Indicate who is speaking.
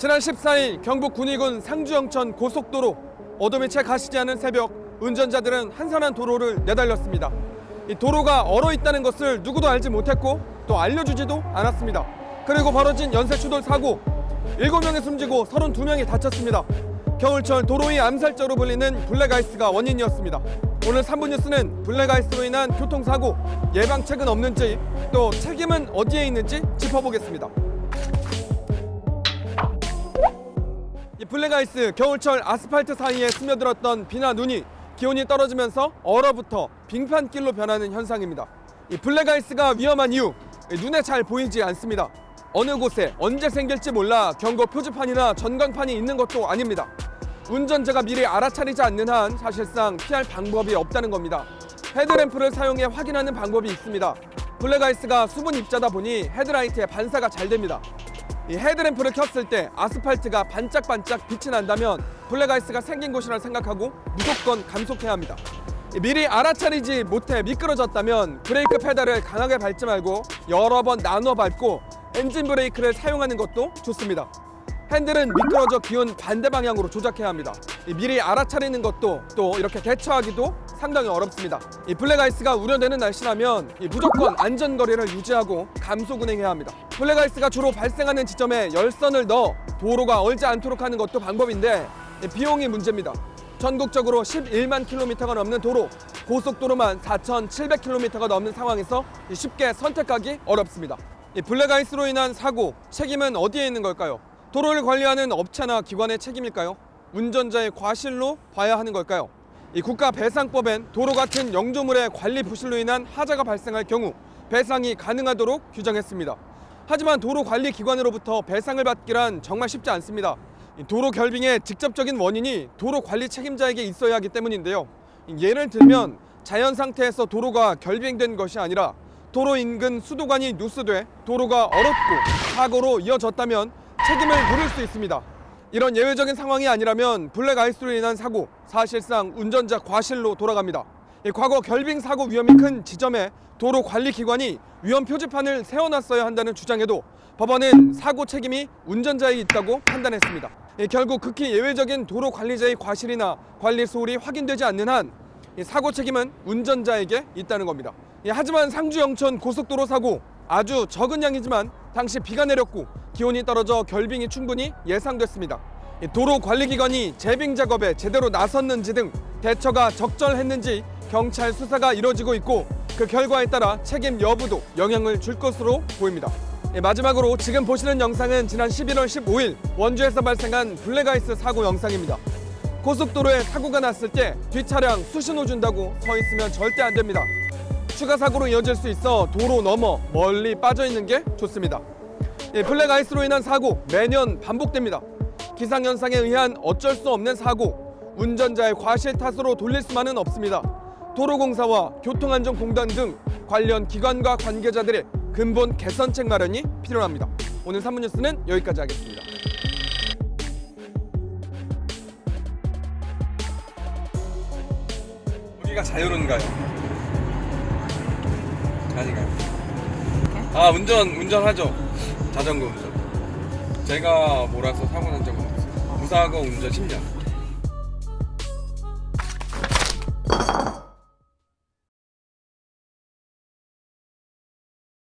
Speaker 1: 지난 14일 경북 군위군 상주영천 고속도로 어둠이 채 가시지 않은 새벽 운전자들은 한산한 도로를 내달렸습니다. 이 도로가 얼어 있다는 것을 누구도 알지 못했고 또 알려주지도 않았습니다. 그리고 벌어진 연쇄추돌 사고 7명이 숨지고 32명이 다쳤습니다. 겨울철 도로의 암살자로 불리는 블랙아이스가 원인이었습니다. 오늘 3부 뉴스는 블랙아이스로 인한 교통사고 예방책은 없는지 또 책임은 어디에 있는지 짚어보겠습니다. 이 블랙아이스 겨울철 아스팔트 사이에 스며들었던 비나 눈이 기온이 떨어지면서 얼어붙어 빙판길로 변하는 현상입니다. 이 블랙아이스가 위험한 이유 눈에 잘 보이지 않습니다. 어느 곳에 언제 생길지 몰라 경고 표지판이나 전광판이 있는 것도 아닙니다. 운전자가 미리 알아차리지 않는 한 사실상 피할 방법이 없다는 겁니다. 헤드램프를 사용해 확인하는 방법이 있습니다. 블랙아이스가 수분 입자다 보니 헤드라이트에 반사가 잘 됩니다. 이 헤드램프를 켰을 때 아스팔트가 반짝반짝 빛이 난다면 블랙아이스가 생긴 곳이라 생각하고 무조건 감속해야 합니다. 미리 알아차리지 못해 미끄러졌다면 브레이크 페달을 강하게 밟지 말고 여러 번 나눠 밟고 엔진 브레이크를 사용하는 것도 좋습니다. 핸들은 미끄러져 기운 반대 방향으로 조작해야 합니다. 미리 알아차리는 것도 또 이렇게 대처하기도 상당히 어렵습니다. 이 블랙아이스가 우려되는 날씨라면 무조건 안전거리를 유지하고 감속 운행해야 합니다. 블랙아이스가 주로 발생하는 지점에 열선을 넣어 도로가 얼지 않도록 하는 것도 방법인데 비용이 문제입니다. 전국적으로 11만 킬로미터가 넘는 도로, 고속도로만 4,700킬로미터가 넘는 상황에서 쉽게 선택하기 어렵습니다. 이 블랙아이스로 인한 사고, 책임은 어디에 있는 걸까요? 도로를 관리하는 업체나 기관의 책임일까요? 운전자의 과실로 봐야 하는 걸까요? 이 국가배상법엔 도로 같은 영조물의 관리 부실로 인한 하자가 발생할 경우 배상이 가능하도록 규정했습니다. 하지만 도로관리기관으로부터 배상을 받기란 정말 쉽지 않습니다. 도로 결빙의 직접적인 원인이 도로 관리 책임자에게 있어야 하기 때문인데요. 예를 들면 자연 상태에서 도로가 결빙된 것이 아니라 도로 인근 수도관이 누수돼 도로가 얼었고 사고로 이어졌다면 책임을 물을 수 있습니다. 이런 예외적인 상황이 아니라면 블랙아이스로 인한 사고 사실상 운전자 과실로 돌아갑니다. 과거 결빙 사고 위험이 큰 지점에 도로관리기관이 위험 표지판을 세워놨어야 한다는 주장에도 법원은 사고 책임이 운전자에게 있다고 판단했습니다. 결국 극히 예외적인 도로관리자의 과실이나 관리 소홀이 확인되지 않는 한 사고 책임은 운전자에게 있다는 겁니다. 하지만 상주 영천 고속도로 사고 아주 적은 양이지만 당시 비가 내렸고 기온이 떨어져 결빙이 충분히 예상됐습니다. 도로관리기관이 재빙 작업에 제대로 나섰는지 등 대처가 적절했는지 경찰 수사가 이뤄지고 있고 그 결과에 따라 책임 여부도 영향을 줄 것으로 보입니다. 마지막으로 지금 보시는 영상은 지난 11월 15일 원주에서 발생한 블랙아이스 사고 영상입니다. 고속도로에 사고가 났을 때 뒷차량 수신호 준다고 서 있으면 절대 안 됩니다. 추가 사고로 이어질 수 있어 도로 너머 멀리 빠져 있는 게 좋습니다. 블랙아이스로 인한 사고 매년 반복됩니다. 기상현상에 의한 어쩔 수 없는 사고, 운전자의 과실 탓으로 돌릴 수만은 없습니다. 도로공사와 교통안전공단 등 관련 기관과 관계자들의 근본 개선책 마련이 필요합니다. 오늘 3부 뉴스는 여기까지 하겠습니다. 여기가 자유로운가요? 아니가요. 운전하죠. 자전거 운전. 제가 몰아서 사고 난 적은 없어요. 무사고 운전 10년.